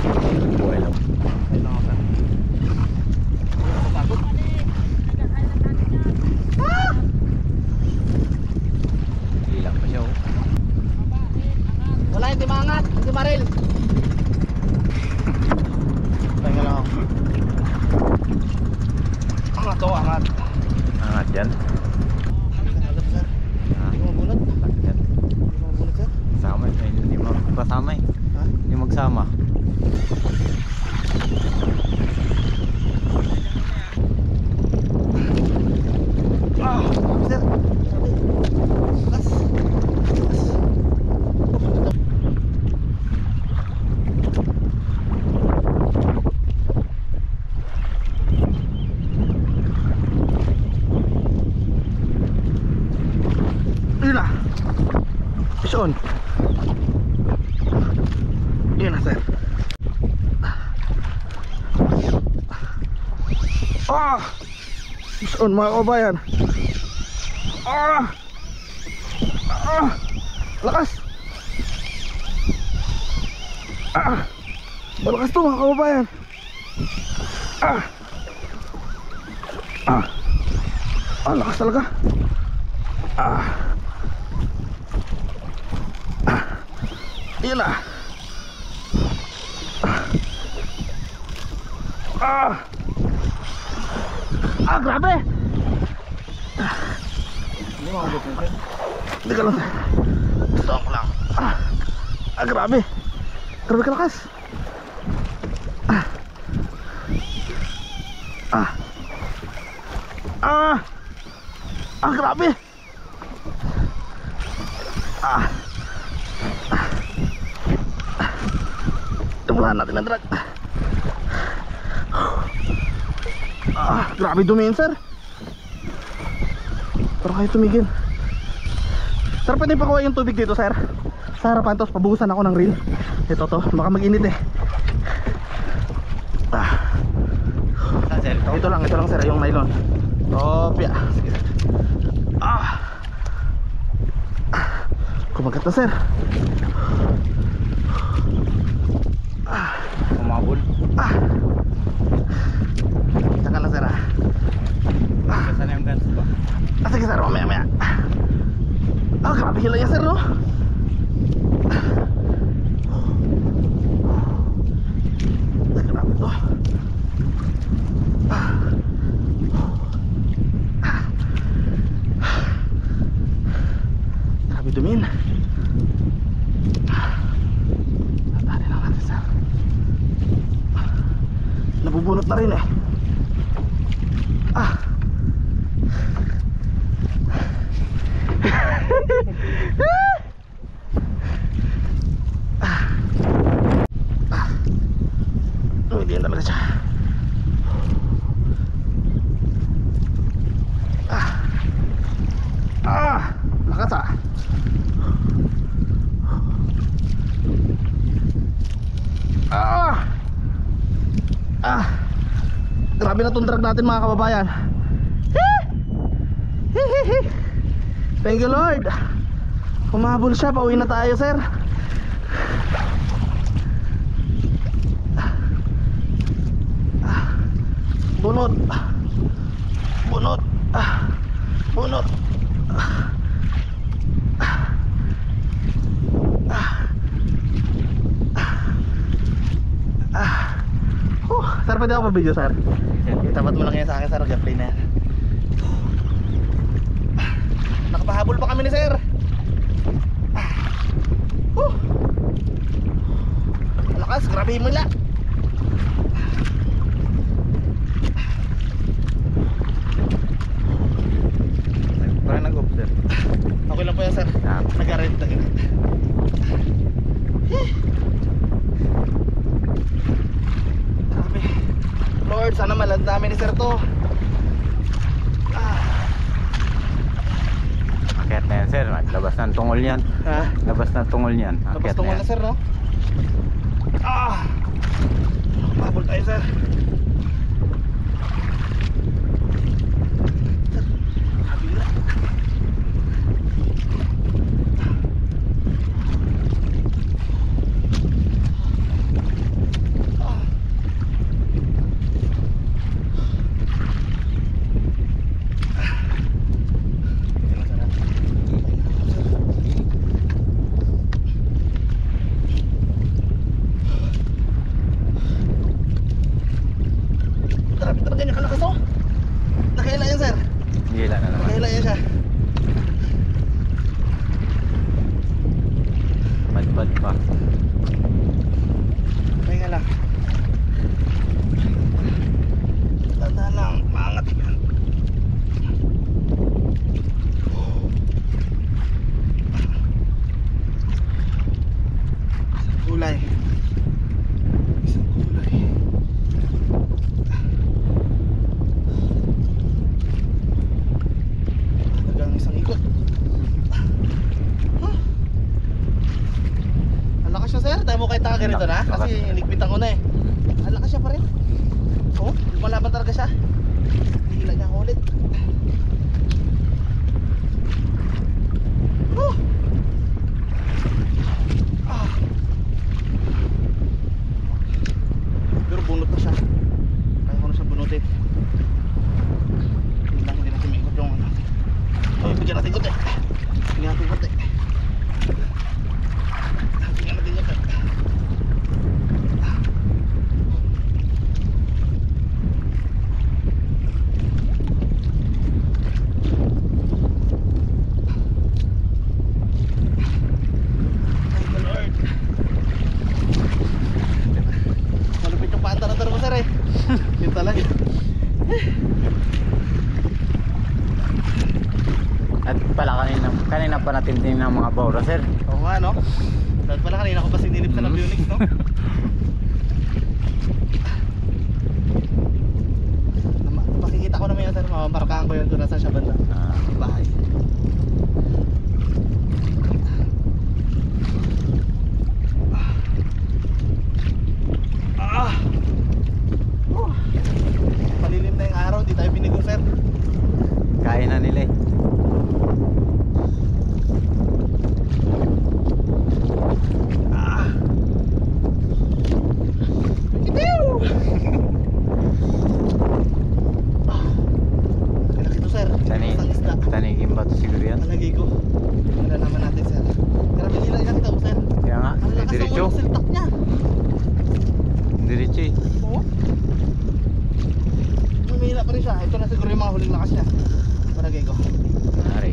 Buhay lang. Ayun lang ako, sir. Pagod. Ilang pa siya oh. Wala, hindi maangat. Hindi maril. Pahinga lang ako. Angat to, angat. Angat yan. Agad, sir. Hindi mo mabunot. Yan. Hindi mo mabunot, sir. Sama eh. Hindi magpasama eh. Ha? Hindi magsama. Ah, sir. Lakas. Yun na. Fish on. Yun na, sir. Ah! Fish on, mga kabayan. Ah! Ah! Lakas! Ah! Malakas to, mga kababayan. Ah! Ah! Ah, lakas talaga. Ah! Ah! Yun na. Ah! Ah, grabe! Hindi ka lang. Stop lang. Ah, grabe. Grabe kalakas. Ah. Ah. Ah. Ah, grabe. Ah. Tumulan natin ang drag. Ah, grabe dumiin, sir. Pero kayo tumigil. Sir, pwede pa kuha yung tubig dito, sir? Sa harapan, tapos pabuhusan ako ng reel. Ito to, baka mag-init eh. Ah. Sir, Ito lang sir, yung nylon. Opya. Sige, sir. Ah. Kumagat na, sir. Ah. Kumabol. Ah. Saka lang, sir, ah. Saan yung guns ba? Ah, sige, sir, mamaya. Ah, grabe hila niya, sir, no? Grabe to. Grabe dumin. Tatarin lang natin, sir. Nabubunot na rin eh. Ah. Hindi yan talaga siya. Lakas ah. Grabe na itong drag natin, mga kababayan. Thank you, Lord. Kumabol siya, pauwi na tayo, sir. Bunot. Bunot. Bunot. Sir, pwede ako pa-video, sir? Itapat mo lang yan sa akin, sir. Gaplay na yan. Nakapahabol pa kami ni sir. Lakas, grabe mo la. Parang nag-observe. Okay lang po yan, sir. Nag-arrest na ganit. Grabe. Lord, sana malandami ni sir to. Akyat na yan, sir. Labas ng tungol yan. Ha? Labas ng tungol yan. Tapos Akyat tungkol na na, yan. sir, no? Nakapabol tayo, sir. Kabila. iligpitan ko na eh. Ala ka siya pa rin. Oh, lumalaban talaga siya. Hila niya ako ulit. Ah. Pero bunot na siya. Kaya ko na siya bunutin. Hindi natin may ikot yung ano. Oh, bigyan natin ikot eh. Bigyan natin ikot eh. Bigyan natin ikot eh. Malupit yung paantar-antar mo sir eh. Yun talaga. At pala kanina pa natin din ng mga bawra sir. Oo nga no. Dahil pala kanina ko pa sinilip sa Navionics no. Makikita ko naman yan sir. Mamamarkaan ko yun doon nasa siya banda. Yung bahay. Palilim na yung araw, di tayo binigo sir. Kain na nila eh. Malaki to sir. Isang isda. Tanigin ba ito siguro yan? Malagay ko. Wala naman natin sir. Grabe nila ilang kita sir. Kaya nga, Ang lakas diretso. ng siltak niya. Diretso eh. Oo. Humihila pa rin siya. Ito na siguro yung mga huling lakas niya. Malagay ko. Nari.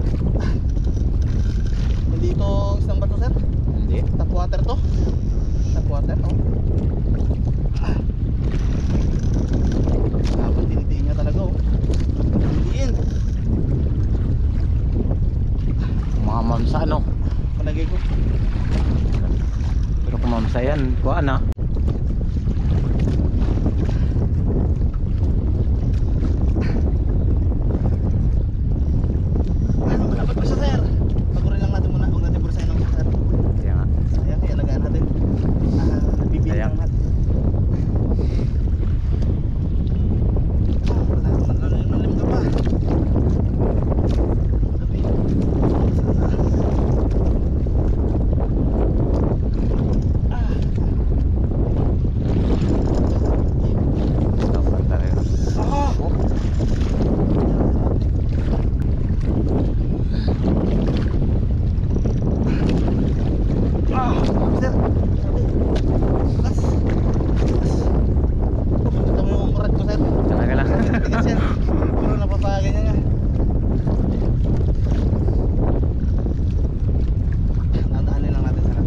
Hindi ito isang bato sir. Hindi. Tap water to. Tap water oh. Habang tinitiin niya talaga oh. Tinitiin. Mga mamsa ano. Palagay ko. Pero kung mamsa yan, kuha na. Ano, malapit pa siya sir. Pagurin lang natin muna. Huwag natin bursahin ng sir. Kaya nga. Sayang, ilagaan natin. Bibili Sayang. lang natin. Malim ka pa. Dapat talaga. Sir. Las. Ito mo yung urat ko sir. Talaga lang. Tigas yan. Puro napapaganyan nga. Nadaanin lang natin sir.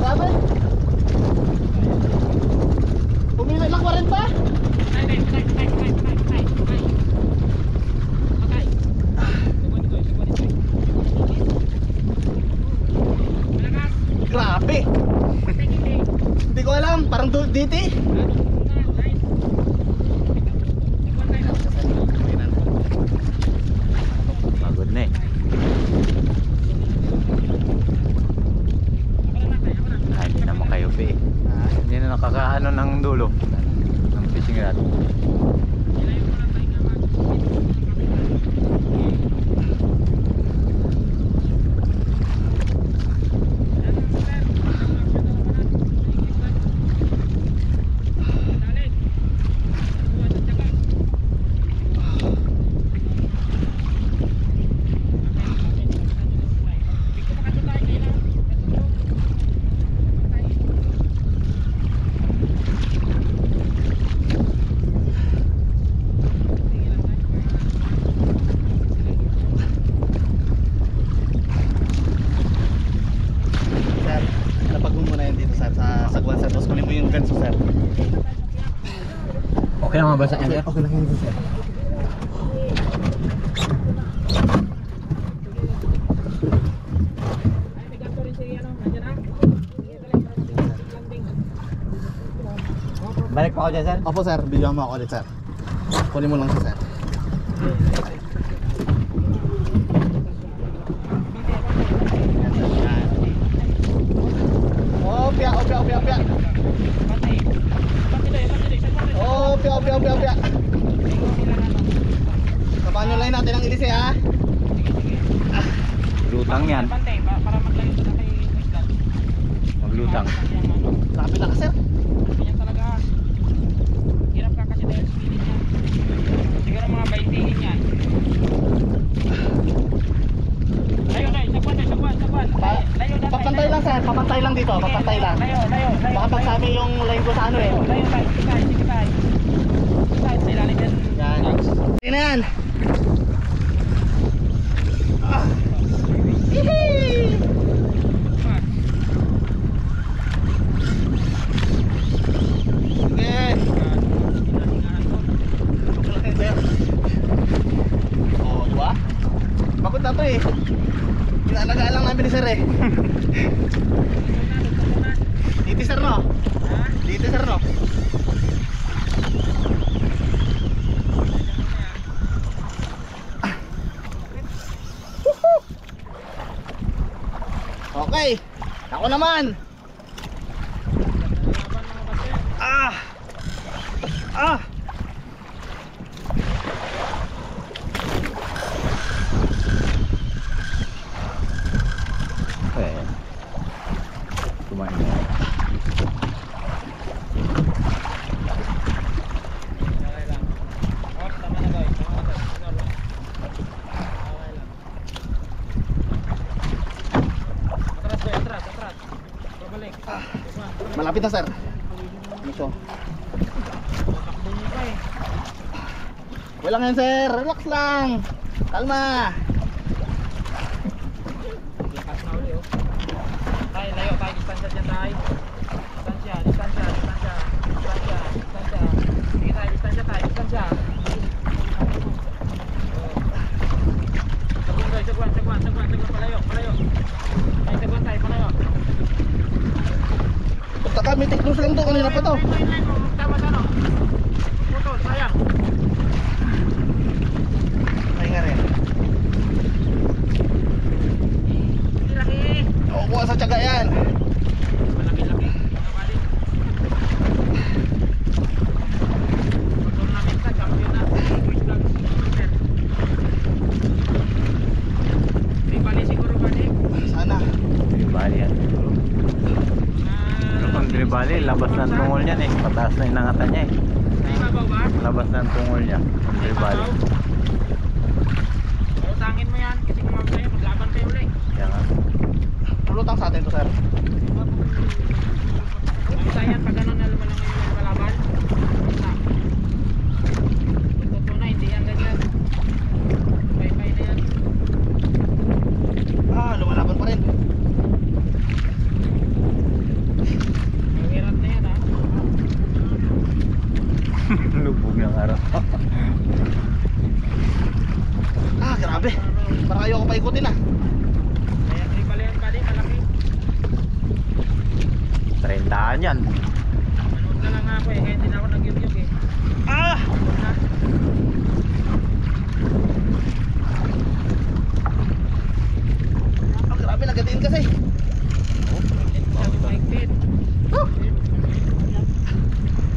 Grabe! Pumili lang 40? Grabe! Hindi ko alam, parang diti. Pagod na eh. Hindi naman kayo pe eh. Hindi na nakakaano ng dulo ng fishing rod. Sir, napag mo muna yan dito sir sa sagwan sir. Tapos kunin mo yung ganso sir. Okay lang mabasa yan. Okay lang yan sir. Balik pa ako dyan, sir. Opo sir, bigyan mo ako ulit sir. Kunin mo lang siya sir. Opya, opya, opya, opya. Opya, opya, opya, opya. Kapaano lang natin ang ilis ha. Lutang yan. Para maglayo na kay Island. Maglutang. Sabi na ka sir. Ganyan talaga. Hirap ka kasi dahil speedin niya. Siguro mga 20 yan. Layo, layo. Sagwan. Layo na. Papantay lang sir, papantay lang dito, papantay lang. Layo. Baka pagsami yung line ko sa ano eh. Layo tayo. Sige tayo. Sa ilalim yan. Yan. Tingnan yan. Ah. Hihi. Sige. Oh, diba? Pagod na to eh. Inaalagaan lang namin ni sir eh. Dito sir no? Dito sir no? Okay, ako naman. Ah! Ah! Okay. Kumain na. Atras. Babalik. Malapit na sir. Ito. Takbo mo pa eh. Wala nga yan sir, relax lang. Kalma. Lakas na uli oh. Tayo, layo tayo. Distansya dyan tayo. Distansya. Sige tayo, distansya. Sagwan. Palayo. Ay, sagwan tayo, palayo. Punta kami, tiklos lang to, kanina pa to. Tama sa ano? Putol, sayang. Ay nga rin. Hindi laki. Oo, bukas sa tiyaga yan. Malaki. Nakabali. Pagod namin sa champion na. Quick vlog. Di bali siguro balik. Sana. Tribali yan. Pero kung tribali, labas ng tungol niyan eh. Pataas na inangatan niya eh. Ay, babaw ba? Labas ng tungol niya. Kung tribali. Utangin mo yan kasi kung mamaya maglaban tayo ulit. Kaya nga. Pulutang sa atin to sir. Mamaya yan pag ano na lumalang yung kalaban. Totoo na, hindi yan ganyan. Pay-pay na yan. Ah, lumalaban pa rin. Mawirat na yan ha. Lubog ng araw. Ah, grabe. Parang ayoko pa ikutin ah. Kaya tripal yan pali, malaki. 30 yan. Manood na lang ako eh, kaya hindi na ako nag-YouTube eh. Ah! Na. Ah, grabe, nagatiin kasi. Sabi mahigpit. Oh!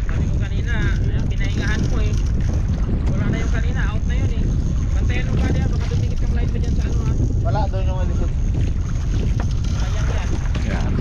Sabi ko kanina, pinahingahan ko eh. Wala na yung kanina, out na yun eh. Bantayan mo pa niya, baka dumikit kang light pa dyan sa ano ha. Wala, doon yung elisod. Sayang yan. Yan.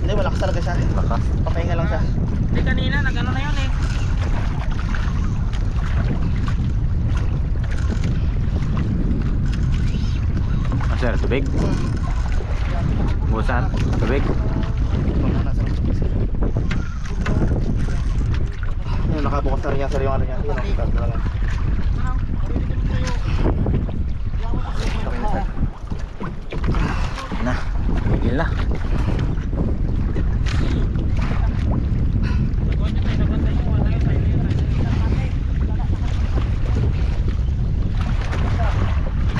Hindi, malakas talaga siya. Lakas. Papahinga lang siya. Hindi kanina, nag-ano na yun eh. Ah, sir, tubig? Busan? Tubig? Yung nakabukas na rin yan, sir, yung ano niya. Yun, nakakagawa lang. Na, tigil na.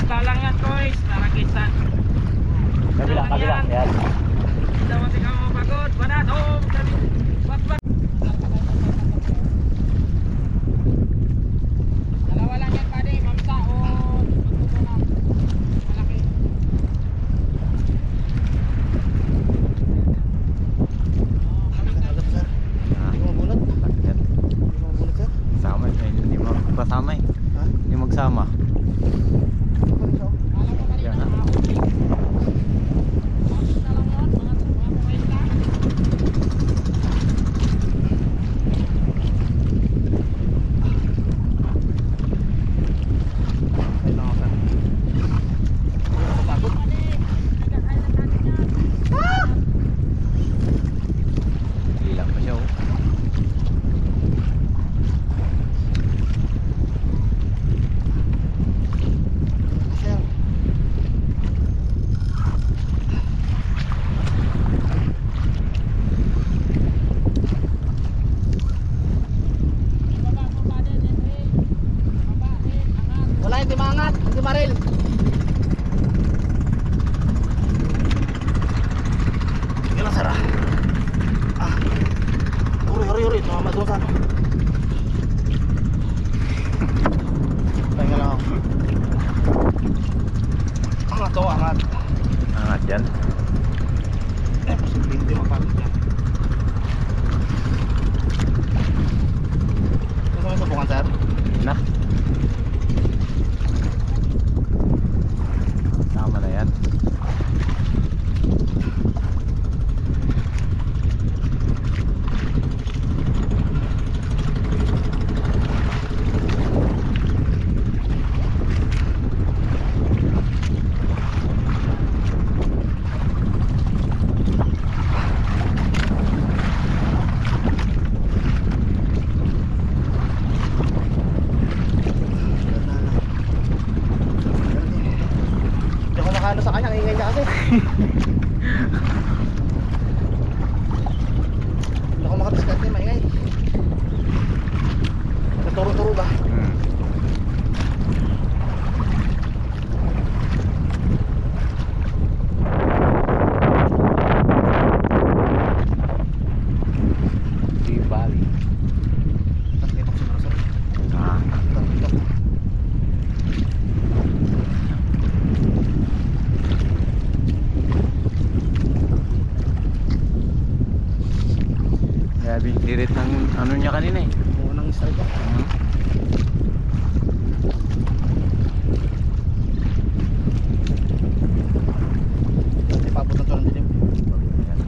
Talang yan, boys. Narakisan. Kabila, kabila. Yan. Hindi mo tingnan mo pagod. Banat, oh. Bat. Dalawa lang yan, pade. Mamsa, oh. Malaki. Agad, sir. Ah, Hindi mo bunot. yan. Hindi mo bunot, sir. Sama, hindi mo kasama eh. Ha? Hindi magsama. Yan ha. Ayun lang ako, sir. Hindi ako pagod. Ilang pa siya oh. Sir. Wala, hindi maangat. Hindi maril. Sige lang, sir, ah. Ah. Huri. Tumama doon sa ano. Pahinga lang ako. Angat to, angat. Angat yan. Posible hindi mapagod yan. Gusto mo subukan, sir? Na. Tama na yan. Hindi ako nakano sa kanya, ingay niya kasi. Hindi ako makadiskarte, maingay. Naturo-turo ba? Hmm. Di Bali. Takitok siguro, sir. Ah, Takitok. grabe yung hirit ng ano niya kanina eh. Unang strike ko. Hmm. Hindi pa abot ng tulong dilim. Yan.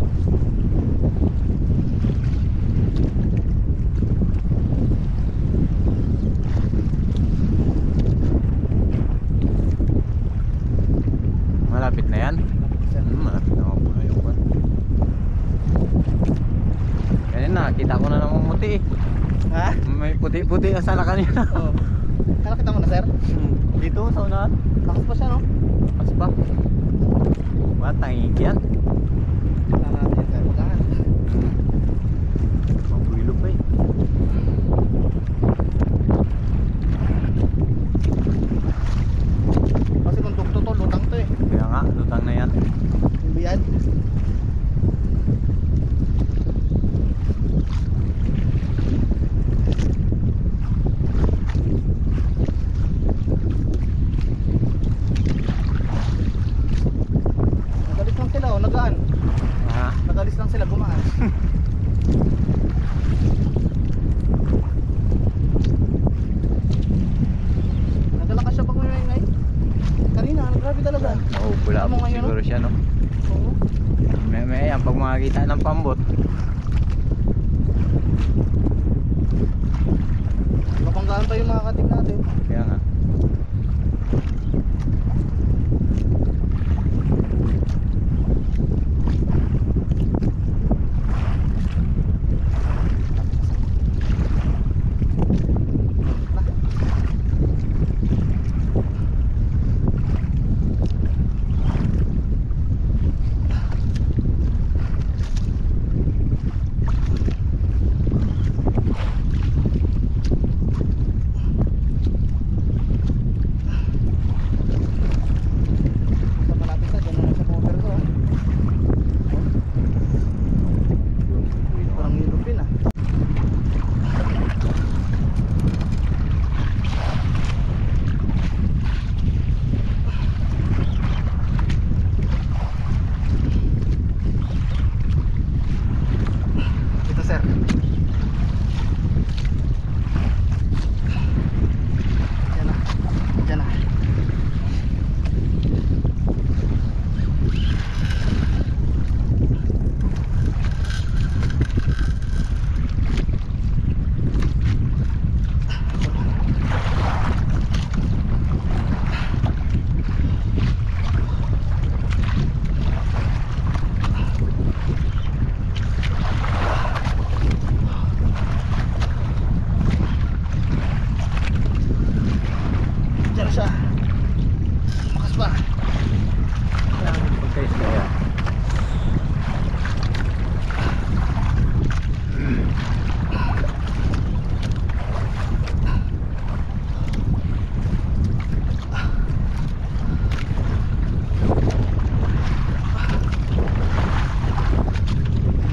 Malapit na yan. Malapit na ako na yung kwan. Ganyan na, kita ko na namang muti eh. Ha? May puti-puti ang sala kanina. Oo. Nakita mo na, sir? Dito sa unahan. Lakas pa siya, no? Pas pa. What? Tangig yan. Wala natin yan, sir. Wala. Mabuilo pa eh. Kasi kung dugto to, lutang to eh. Kaya nga, lutang na yan. Hindi yan. Nagalis lang sila, oh. Nagaan. Ha? Nagalis lang sila, gumaan. Nagalakas siya pag may kanina, grabe talaga. Oh, bulabog Ano ngayon, siguro siya no. Oo. May makakita ng pambot. Mapanggaan pa yung mga katig natin. Kaya nga. Sa malapit sa dyan na sa cover ko. Parang nilupin ah. Ito sir. Yan na. Yan na. Diyan siya. Makas pa. Pagkais kaya.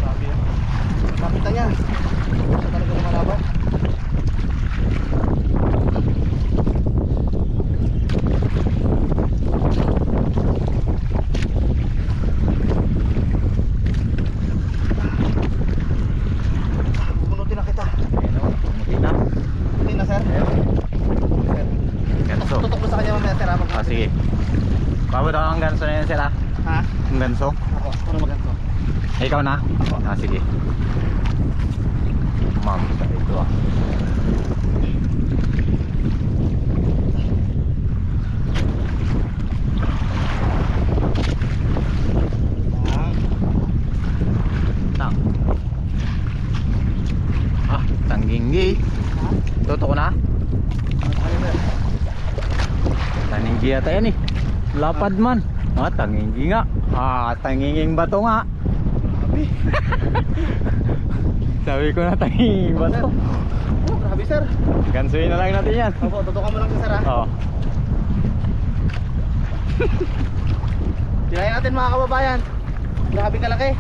Grabe yan. Lapitan niya. Siya talaga lumalaban. Bubunutin na kita. Ayun o, pumuti na. Hindi na sir. Ayun. Sir. Ganso. Tutok mo sa kanya mamaya sir. Ah, sige. Babad ako ang ganso na yan sila. Ha? Ang ganso. Ako. Ano maganto? Ikaw na? Ah, sige. Ma'am, sa ito ah. Tang. Ah, tangginggi. Ha? Toto ko na. Ano sir? Tangginggi yata yan eh. Lapad man. Ah, tangginggi nga. Ah, tanginging bato nga. Grabe. Sabi ko na tanginging bato. Oh, grabe sir. Gansuin na lang natin yan. Opo, tutukan mo lang sir ha. Oo. Tirayan natin mga kababayan. Grabe kalaki.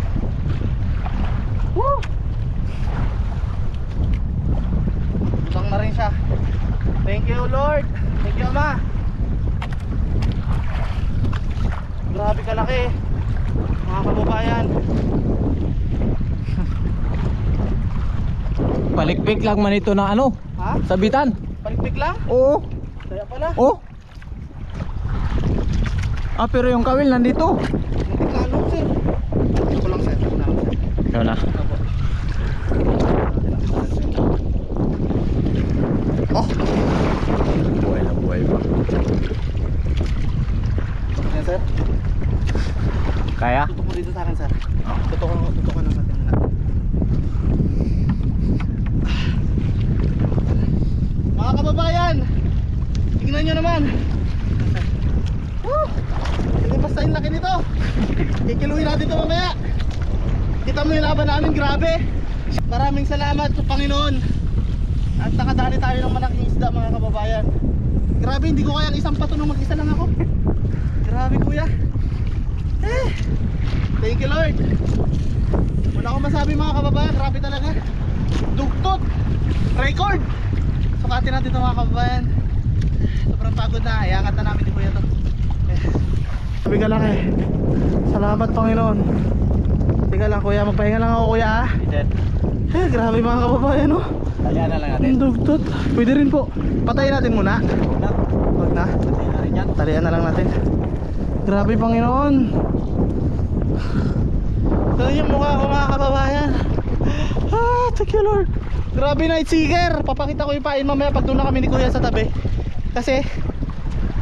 Woo! Butang na rin siya. Thank you Lord. Thank you Ama. Grabe kalaki. Mga kababayan. Palikpik lang man ito na ano? Ha? Sabitan. Palikpik lang? Oo. Kaya pala. Oh. Ah, pero yung kawil nandito. Muntik na ano sir. Ako lang sir. Ako na lang sir. Ikaw na. Opo. Oh. Buhay na buhay pa. Yan sir. Kaya? Tutok mo dito sa akin sir. Tutukan lang natin na. Mga kababayan, tingnan nyo naman. Woo! Hindi basta yung laki nito. Kikiluhin natin ito mamaya. Kita mo yung laban namin, grabe. Maraming salamat sa Panginoon. At nakadali tayo ng malaking isda mga kababayan. Grabe, hindi ko kayang isang pato nung mag-isa lang ako. Grabe kuya. Thank you Lord. Wala akong masabi mga kababayan, grabe talaga. Dugtot. Record. Sukatin natin ito mga kababayan. Sobrang pagod na, iangat na namin ni kuya to. Sabi ka lang eh. Salamat Panginoon. Teka lang kuya, magpahinga lang ako kuya ah. Grabe mga kababayan oh. Talian na lang natin. Ang dugtot. Pwede rin po. Patayin natin muna. Huwag na. Wag na. Patayin na rin yan. Talian na lang natin. Grabe Panginoon. Tingnan yung mukha ko mga kababayan. Thank you Lord. Grabe night seeker. Papakita ko yung pain mamaya pag doon na kami ni Kuya sa tabi. Kasi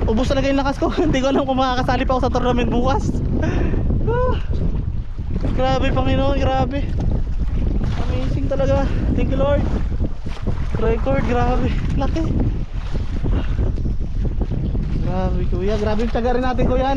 ubos talaga yung lakas ko. Hindi ko alam kung makakasali pa ako sa tournament bukas. Grabe Panginoon, grabe. Amazing talaga. Thank you Lord. Record, grabe. Laki. Grabe Kuya, grabe yung tiyaga rin natin Kuya, no?